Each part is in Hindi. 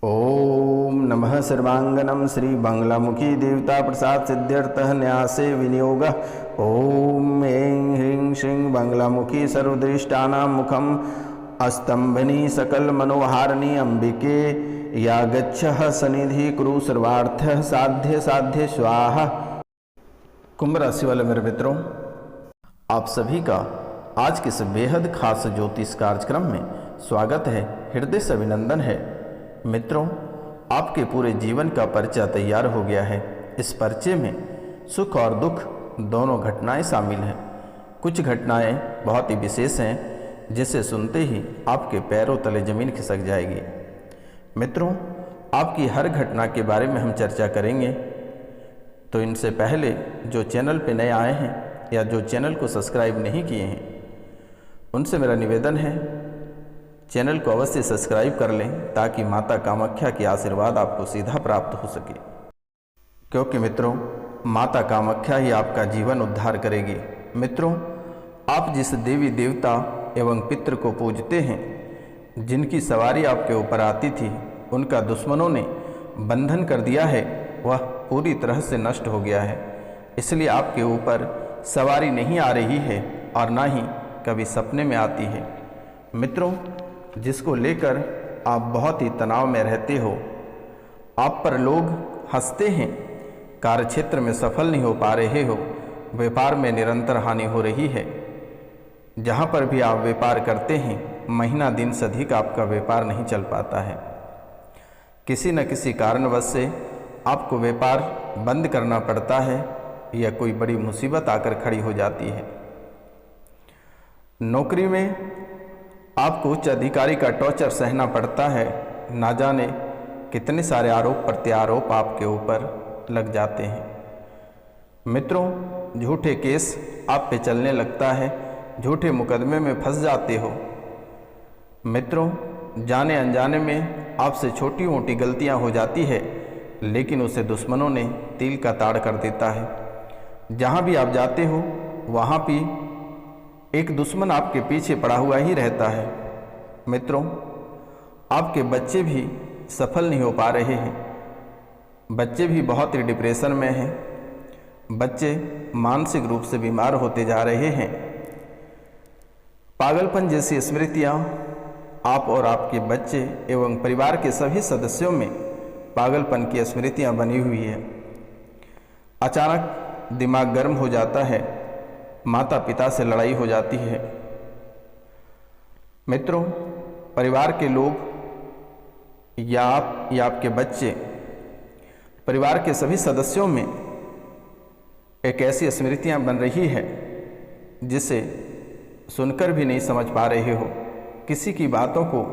ओम नमः सर्वांगनम श्री बंगलामुखी देवता प्रसाद सिद्ध्यर्थः न्यासे विनियोग। ओम ऐं ह्रीं श्रीं बंगलामुखी सर्वदृष्टानां मुखम अस्तंभनी सकल मनोहारिणी अंबिके या गच्छः सनिधि कुरु सर्वार्थ साध्य साध्य स्वाहा। कुंभ राशि वाले मेरे मित्रों, आप सभी का आज के इस बेहद खास ज्योतिष कार्यक्रम में स्वागत है, हृदय से अभिनंदन है। मित्रों, आपके पूरे जीवन का पर्चा तैयार हो गया है। इस पर्चे में सुख और दुख दोनों घटनाएं शामिल हैं। कुछ घटनाएं बहुत ही विशेष हैं, जिसे सुनते ही आपके पैरों तले जमीन खिसक जाएगी। मित्रों, आपकी हर घटना के बारे में हम चर्चा करेंगे, तो इनसे पहले जो चैनल पे नए आए हैं या जो चैनल को सब्सक्राइब नहीं किए हैं, उनसे मेरा निवेदन है चैनल को अवश्य सब्सक्राइब कर लें, ताकि माता कामाख्या की आशीर्वाद आपको सीधा प्राप्त हो सके। क्योंकि मित्रों, माता कामाख्या ही आपका जीवन उद्धार करेगी। मित्रों, आप जिस देवी देवता एवं पितृ को पूजते हैं, जिनकी सवारी आपके ऊपर आती थी, उनका दुश्मनों ने बंधन कर दिया है, वह पूरी तरह से नष्ट हो गया है। इसलिए आपके ऊपर सवारी नहीं आ रही है और ना ही कभी सपने में आती है। मित्रों, जिसको लेकर आप बहुत ही तनाव में रहते हो, आप पर लोग हंसते हैं, कार्यक्षेत्र में सफल नहीं हो पा रहे हो, व्यापार में निरंतर हानि हो रही है। जहाँ पर भी आप व्यापार करते हैं, महीना दिन से अधिक आपका व्यापार नहीं चल पाता है। किसी न किसी कारणवश से आपको व्यापार बंद करना पड़ता है या कोई बड़ी मुसीबत आकर खड़ी हो जाती है। नौकरी में आपको उच्च अधिकारी का टॉर्चर सहना पड़ता है। ना जाने कितने सारे आरोप प्रत्यारोप आपके ऊपर लग जाते हैं। मित्रों, झूठे केस आप पे चलने लगता है, झूठे मुकदमे में फंस जाते हो। मित्रों, जाने अनजाने में आपसे छोटी मोटी गलतियां हो जाती है, लेकिन उसे दुश्मनों ने तिल का ताड़ कर देता है। जहां भी आप जाते हो, वहां भी एक दुश्मन आपके पीछे पड़ा हुआ ही रहता है। मित्रों, आपके बच्चे भी सफल नहीं हो पा रहे हैं। बच्चे भी बहुत ही डिप्रेशन में हैं। बच्चे मानसिक रूप से बीमार होते जा रहे हैं। पागलपन जैसी स्मृतियाँ आप और आपके बच्चे एवं परिवार के सभी सदस्यों में पागलपन की स्मृतियाँ बनी हुई है। अचानक दिमाग गर्म हो जाता है, माता पिता से लड़ाई हो जाती है। मित्रों, परिवार के लोग या आप या आपके बच्चे, परिवार के सभी सदस्यों में एक ऐसी स्मृतियां बन रही है, जिसे सुनकर भी नहीं समझ पा रहे हो। किसी की बातों को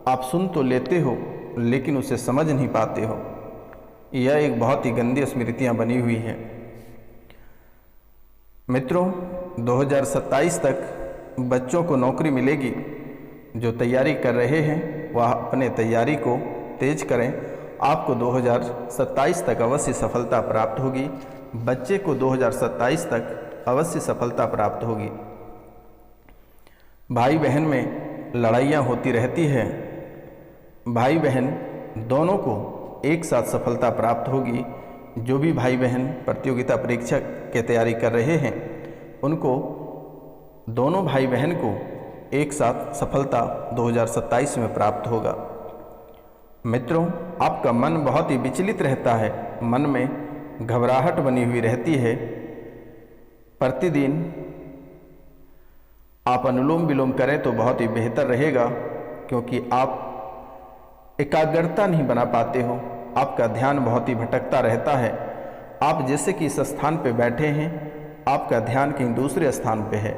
आप सुन तो लेते हो, लेकिन उसे समझ नहीं पाते हो। यह एक बहुत ही गंदी स्मृतियां बनी हुई है। मित्रों, 2027 तक बच्चों को नौकरी मिलेगी। जो तैयारी कर रहे हैं, वह अपने तैयारी को तेज करें। आपको 2027 तक अवश्य सफलता प्राप्त होगी। बच्चे को 2027 तक अवश्य सफलता प्राप्त होगी। भाई बहन में लड़ाइयाँ होती रहती है। भाई बहन दोनों को एक साथ सफलता प्राप्त होगी। जो भी भाई बहन प्रतियोगिता परीक्षा की तैयारी कर रहे हैं, उनको दोनों भाई बहन को एक साथ सफलता 2027 में प्राप्त होगा। मित्रों, आपका मन बहुत ही विचलित रहता है। मन में घबराहट बनी हुई रहती है। प्रतिदिन आप अनुलोम विलोम करें तो बहुत ही बेहतर रहेगा, क्योंकि आप एकाग्रता नहीं बना पाते हो। आपका ध्यान बहुत ही भटकता रहता है। आप जैसे कि इस स्थान पे बैठे हैं, आपका ध्यान कहीं दूसरे स्थान पे है।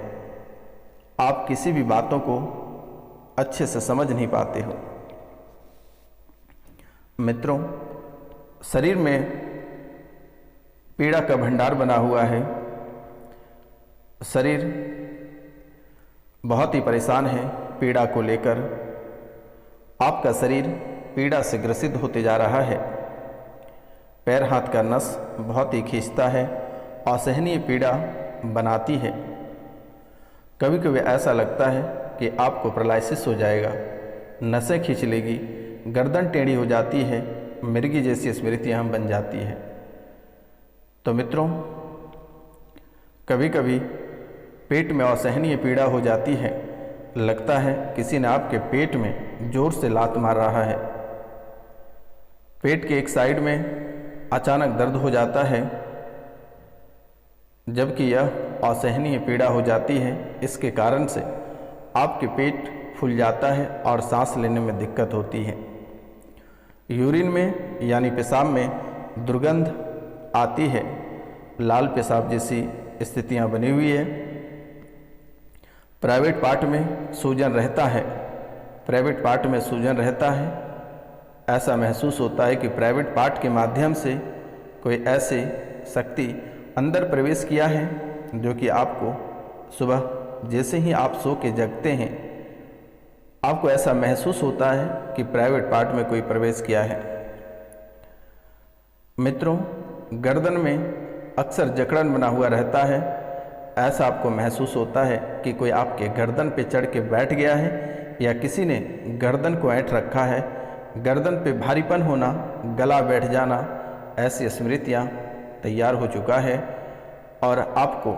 आप किसी भी बातों को अच्छे से समझ नहीं पाते हो। मित्रों, शरीर में पीड़ा का भंडार बना हुआ है। शरीर बहुत ही परेशान है पीड़ा को लेकर। आपका शरीर पीड़ा से ग्रसित होते जा रहा है। पैर हाथ का नस बहुत ही खींचता है, असहनीय पीड़ा बनाती है। कभी कभी ऐसा लगता है कि आपको पैरालिसिस हो जाएगा, नसें खींच लेगी, गर्दन टेढ़ी हो जाती है, मिर्गी जैसी स्मृतियाँ बन जाती है। तो मित्रों, कभी कभी पेट में असहनीय पीड़ा हो जाती है, लगता है किसी ने आपके पेट में जोर से लात मार रहा है। पेट के एक साइड में अचानक दर्द हो जाता है, जबकि यह असहनीय पीड़ा हो जाती है। इसके कारण से आपके पेट फूल जाता है और सांस लेने में दिक्कत होती है। यूरिन में यानी पेशाब में दुर्गंध आती है, लाल पेशाब जैसी स्थितियां बनी हुई है। प्राइवेट पार्ट में सूजन रहता है, प्राइवेट पार्ट में सूजन रहता है। ऐसा महसूस होता है कि प्राइवेट पार्ट के माध्यम से कोई ऐसी शक्ति अंदर प्रवेश किया है जो कि आपको सुबह जैसे ही आप सो के जगते हैं, आपको ऐसा महसूस होता है कि प्राइवेट पार्ट में कोई प्रवेश किया है। मित्रों, गर्दन में अक्सर जकड़न बना हुआ रहता है। ऐसा आपको महसूस होता है कि कोई आपके गर्दन पे चढ़ के बैठ गया है या किसी ने गर्दन को ऐंठ रखा है। गर्दन पे भारीपन होना, गला बैठ जाना, ऐसी स्मृतियाँ तैयार हो चुका है और आपको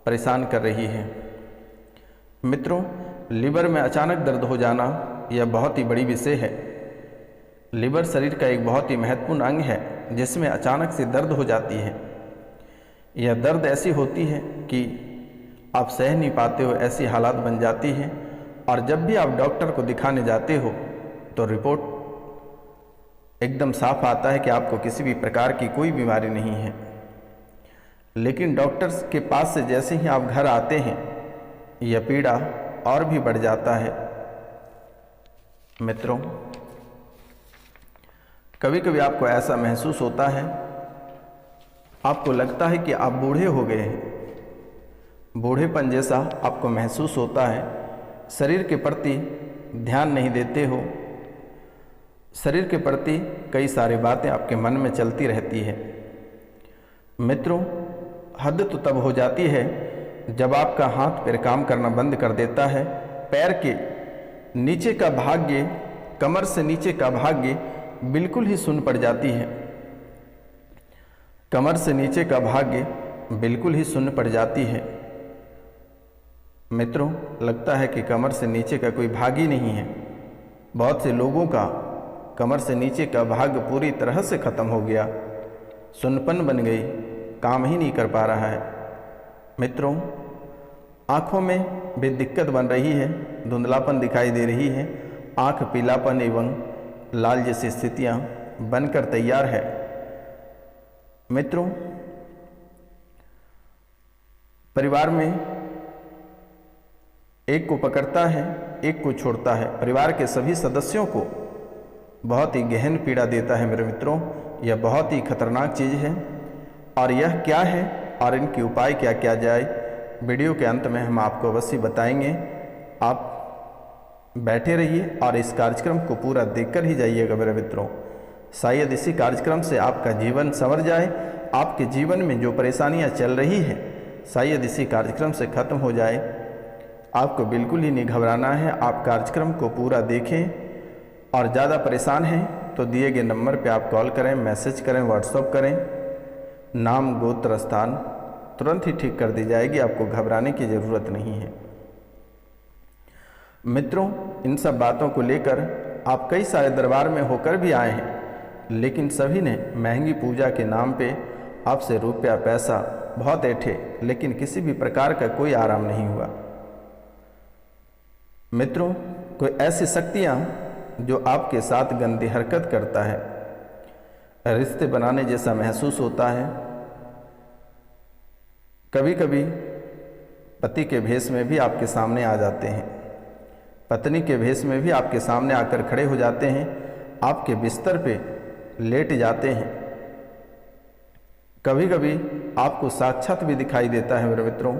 परेशान कर रही है। मित्रों, लीवर में अचानक दर्द हो जाना यह बहुत ही बड़ी विषय है। लीवर शरीर का एक बहुत ही महत्वपूर्ण अंग है जिसमें अचानक से दर्द हो जाती है। यह दर्द ऐसी होती है कि आप सह नहीं पाते हो, ऐसी हालात बन जाती है। और जब भी आप डॉक्टर को दिखाने जाते हो तो रिपोर्ट एकदम साफ आता है कि आपको किसी भी प्रकार की कोई बीमारी नहीं है। लेकिन डॉक्टर्स के पास से जैसे ही आप घर आते हैं, यह पीड़ा और भी बढ़ जाता है। मित्रों, कभी कभी आपको ऐसा महसूस होता है, आपको लगता है कि आप बूढ़े हो गए हैं, बूढ़ेपन जैसा आपको महसूस होता है। शरीर के प्रति ध्यान नहीं देते हो, शरीर के प्रति कई सारी बातें आपके मन में चलती रहती है। मित्रों, हद तो तब हो जाती है जब आपका हाथ पैर काम करना बंद कर देता है। पैर के नीचे का भाग्य, कमर से नीचे का भाग्य बिल्कुल ही सुन्न पड़ जाती है। कमर से नीचे का भाग्य बिल्कुल ही सुन्न पड़ जाती है। मित्रों, लगता है कि कमर से नीचे का कोई भाग ही नहीं है। बहुत से लोगों का कमर से नीचे का भाग पूरी तरह से खत्म हो गया, सुन्नपन बन गई, काम ही नहीं कर पा रहा है। मित्रों, आँखों में भी दिक्कत बन रही है, धुंधलापन दिखाई दे रही है, आँख पीलापन एवं लाल जैसी स्थितियाँ बनकर तैयार है। मित्रों, परिवार में एक को पकड़ता है, एक को छोड़ता है। परिवार के सभी सदस्यों को बहुत ही गहन पीड़ा देता है। मेरे मित्रों, यह बहुत ही खतरनाक चीज़ है। और यह क्या है और इनके उपाय क्या किया जाए, वीडियो के अंत में हम आपको अवश्य बताएंगे। आप बैठे रहिए और इस कार्यक्रम को पूरा देखकर ही जाइएगा मेरे मित्रों। शायद इसी कार्यक्रम से आपका जीवन संवर जाए, आपके जीवन में जो परेशानियां चल रही है शायद इसी कार्यक्रम से खत्म हो जाए। आपको बिल्कुल ही नहीं घबराना है, आप कार्यक्रम को पूरा देखें। और ज़्यादा परेशान हैं तो दिए गए नंबर पे आप कॉल करें, मैसेज करें, व्हाट्सअप करें। नाम, गोत्र, स्थान तुरंत ही ठीक कर दी जाएगी, आपको घबराने की ज़रूरत नहीं है। मित्रों, इन सब बातों को लेकर आप कई सारे दरबार में होकर भी आए हैं, लेकिन सभी ने महंगी पूजा के नाम पे आपसे रुपया पैसा बहुत ऐंठे, लेकिन किसी भी प्रकार का कोई आराम नहीं हुआ। मित्रों, कोई ऐसी शक्तियाँ जो आपके साथ गंदी हरकत करता है, रिश्ते बनाने जैसा महसूस होता है। कभी कभी पति के भेष में भी आपके सामने आ जाते हैं, पत्नी के भेष में भी आपके सामने आकर खड़े हो जाते हैं, आपके बिस्तर पे लेट जाते हैं। कभी कभी आपको साक्षात भी दिखाई देता है मेरे मित्रों।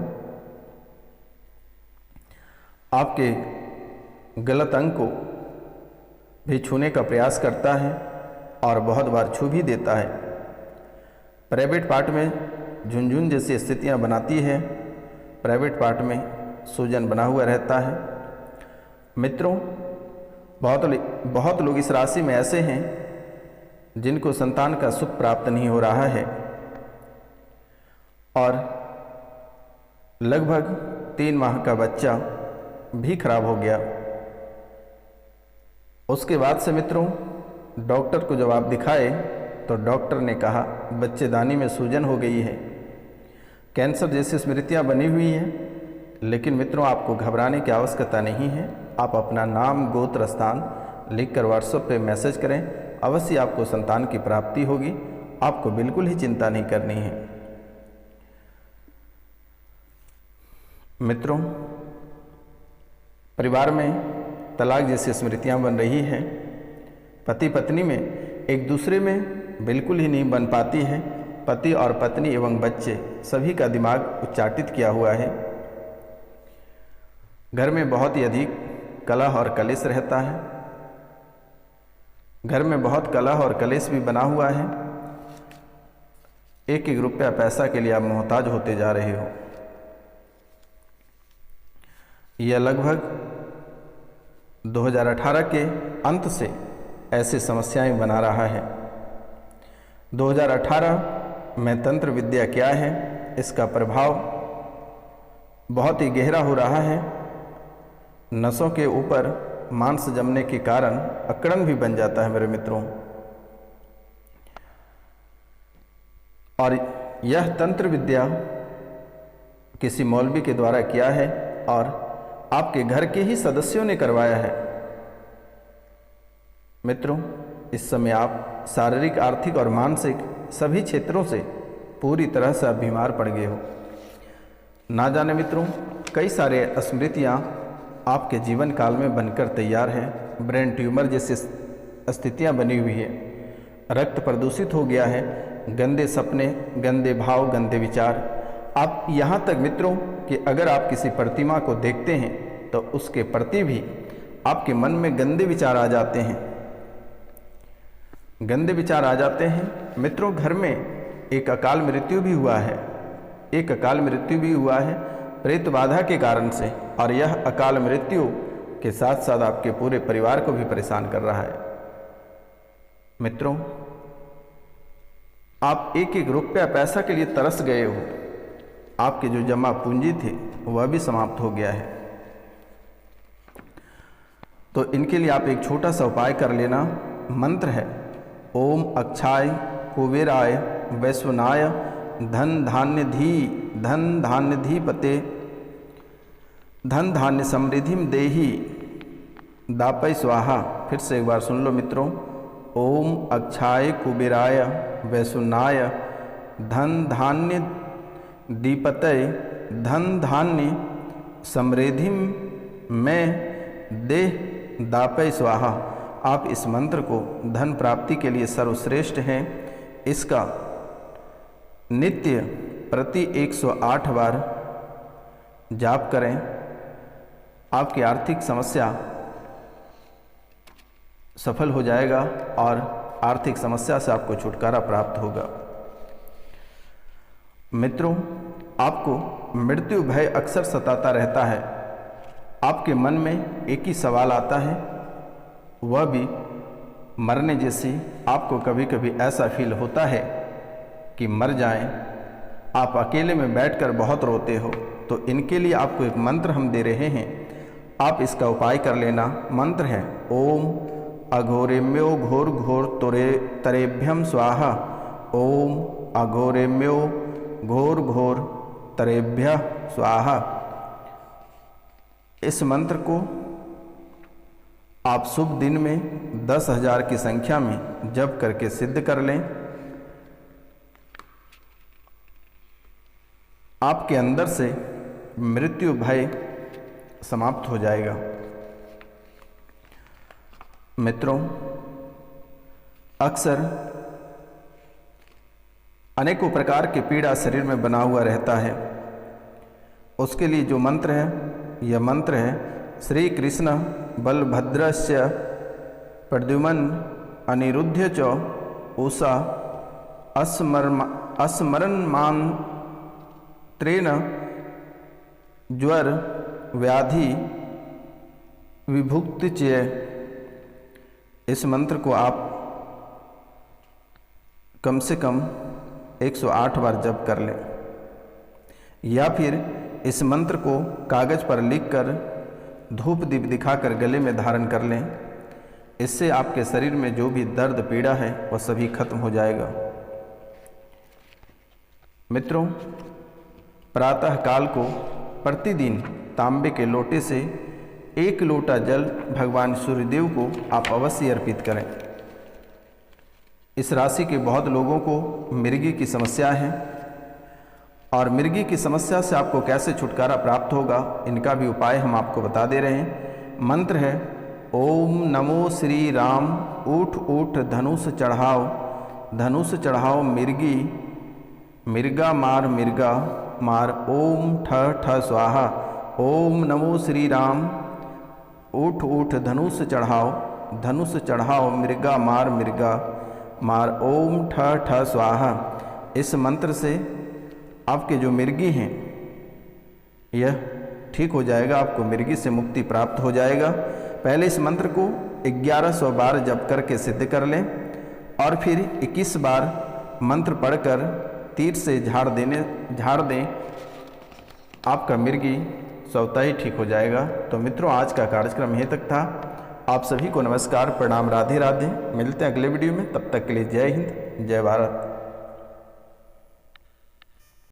आपके गलत अंग को भी छूने का प्रयास करता है और बहुत बार छू भी देता है। प्राइवेट पार्ट में झुनझुन जैसी स्थितियां बनाती है, प्राइवेट पार्ट में सूजन बना हुआ रहता है। मित्रों, बहुत लोग इस राशि में ऐसे हैं जिनको संतान का सुख प्राप्त नहीं हो रहा है और लगभग 3 माह का बच्चा भी खराब हो गया। उसके बाद से मित्रों डॉक्टर को जब आप दिखाए तो डॉक्टर ने कहा बच्चेदानी में सूजन हो गई है, कैंसर जैसी स्मृतियाँ बनी हुई हैं। लेकिन मित्रों आपको घबराने की आवश्यकता नहीं है। आप अपना नाम गोत्र स्थान लिखकर व्हाट्सएप पे मैसेज करें, अवश्य आपको संतान की प्राप्ति होगी। आपको बिल्कुल ही चिंता नहीं करनी है। मित्रों परिवार में तलाक जैसी स्मृतियां बन रही हैं, पति पत्नी में एक दूसरे में बिल्कुल ही नहीं बन पाती है। पति और पत्नी एवं बच्चे सभी का दिमाग उच्चाटित किया हुआ है। घर में बहुत ही अधिक कलह और कलेश रहता है। घर में बहुत कलह और कलेश भी बना हुआ है। एक एक रुपया पैसा के लिए आप मोहताज होते जा रहे हो। यह लगभग 2018 के अंत से ऐसी समस्याएं बना रहा है। 2018 में तंत्र विद्या क्या है, इसका प्रभाव बहुत ही गहरा हो रहा है। नसों के ऊपर मांस जमने के कारण अकड़न भी बन जाता है मेरे मित्रों। और यह तंत्र विद्या किसी मौलवी के द्वारा किया है और आपके घर के ही सदस्यों ने करवाया है। मित्रों इस समय आप शारीरिक, आर्थिक और मानसिक सभी क्षेत्रों से पूरी तरह से बीमार पड़ गए हो। ना जाने मित्रों कई सारे स्मृतियाँ आपके जीवन काल में बनकर तैयार है। ब्रेन ट्यूमर जैसी स्थितियाँ बनी हुई है। रक्त प्रदूषित हो गया है। गंदे सपने, गंदे भाव, गंदे विचार। आप यहाँ तक मित्रों कि अगर आप किसी प्रतिमा को देखते हैं तो उसके प्रति भी आपके मन में गंदे विचार आ जाते हैं। गंदे विचार आ जाते हैं। मित्रों घर में एक अकाल मृत्यु भी हुआ है। एक अकाल मृत्यु भी हुआ है प्रेत बाधा के कारण से। और यह अकाल मृत्यु के साथ साथ आपके पूरे परिवार को भी परेशान कर रहा है। मित्रों आप एक एक रुपया पैसा के लिए तरस गए हो। आपके जो जमा पूंजी थे वह भी समाप्त हो गया है। तो इनके लिए आप एक छोटा सा उपाय कर लेना। मंत्र है ओम अक्षाय कुबेराय वैश्वनाय धन धान्य धीपते धन धान्य समृद्धिम देहि दापय स्वाहा। फिर से एक बार सुन लो मित्रों। ओम अक्षाय कुबेराय वैश्वनाय धन धान्य दीपतय धन धान्य समृद्धिम में देह दापय स्वाहा। आप इस मंत्र को धन प्राप्ति के लिए सर्वश्रेष्ठ हैं। इसका नित्य प्रति 108 बार जाप करें। आपकी आर्थिक समस्या सफल हो जाएगा और आर्थिक समस्या से आपको छुटकारा प्राप्त होगा। मित्रों आपको मृत्यु भय अक्सर सताता रहता है। आपके मन में एक ही सवाल आता है, वह भी मरने जैसी। आपको कभी कभी ऐसा फील होता है कि मर जाएं। आप अकेले में बैठकर बहुत रोते हो। तो इनके लिए आपको एक मंत्र हम दे रहे हैं, आप इसका उपाय कर लेना। मंत्र है ओम अघोरेम्यो घोर घोर तरेभ्यम स्वाहा। ओम अघोरेम्यो घोर घोर तरेभ्य स्वाहा। इस मंत्र को आप शुभ दिन में 10,000 की संख्या में जप करके सिद्ध कर लें। आपके अंदर से मृत्यु भय समाप्त हो जाएगा। मित्रों अक्सर अनेकों प्रकार के पीड़ा शरीर में बना हुआ रहता है। उसके लिए जो मंत्र है, यह मंत्र है श्री कृष्ण बलभद्रस्य प्रद्युमन अनिरुद्ध च उषा अस्मरण मान्त्रेण ज्वर व्याधि विभुक्ति च इस मंत्र को आप कम से कम 108 बार जप कर लें, या फिर इस मंत्र को कागज़ पर लिखकर धूप दीप दिखाकर गले में धारण कर लें। इससे आपके शरीर में जो भी दर्द पीड़ा है वह सभी खत्म हो जाएगा। मित्रों, प्रातः काल को प्रतिदिन तांबे के लोटे से 1 लोटा जल भगवान सूर्यदेव को आप अवश्य अर्पित करें। इस राशि के बहुत लोगों को मिर्गी की समस्या है, और मिर्गी की समस्या से आपको कैसे छुटकारा प्राप्त होगा इनका भी उपाय हम आपको बता दे रहे हैं। मंत्र है ओम नमो श्री राम, ऊठ ऊठ धनुष चढ़ाओ, धनुष चढ़ाओ मिर्गी, मिर्गा मार मिर्गा मार, ओम ठ ठ स्वाहा। ओम नमो श्री राम, ऊठ ऊठ धनुष चढ़ाओ, धनुष चढ़ाओ मिर्गा मार मिर्गा मार, ओम ठ ठ स्वाहा। इस मंत्र से आपके जो मिर्गी हैं यह ठीक हो जाएगा, आपको मिर्गी से मुक्ति प्राप्त हो जाएगा। पहले इस मंत्र को 1100 बार जप करके सिद्ध कर लें, और फिर 21 बार मंत्र पढ़कर तीर से झाड़ दें, आपका मिर्गी स्वतः ही ठीक हो जाएगा। तो मित्रों, आज का कार्यक्रम यहीं तक था। आप सभी को नमस्कार, प्रणाम, राधे राधे। मिलते हैं अगले वीडियो में, तब तक के लिए जय हिंद, जय भारत।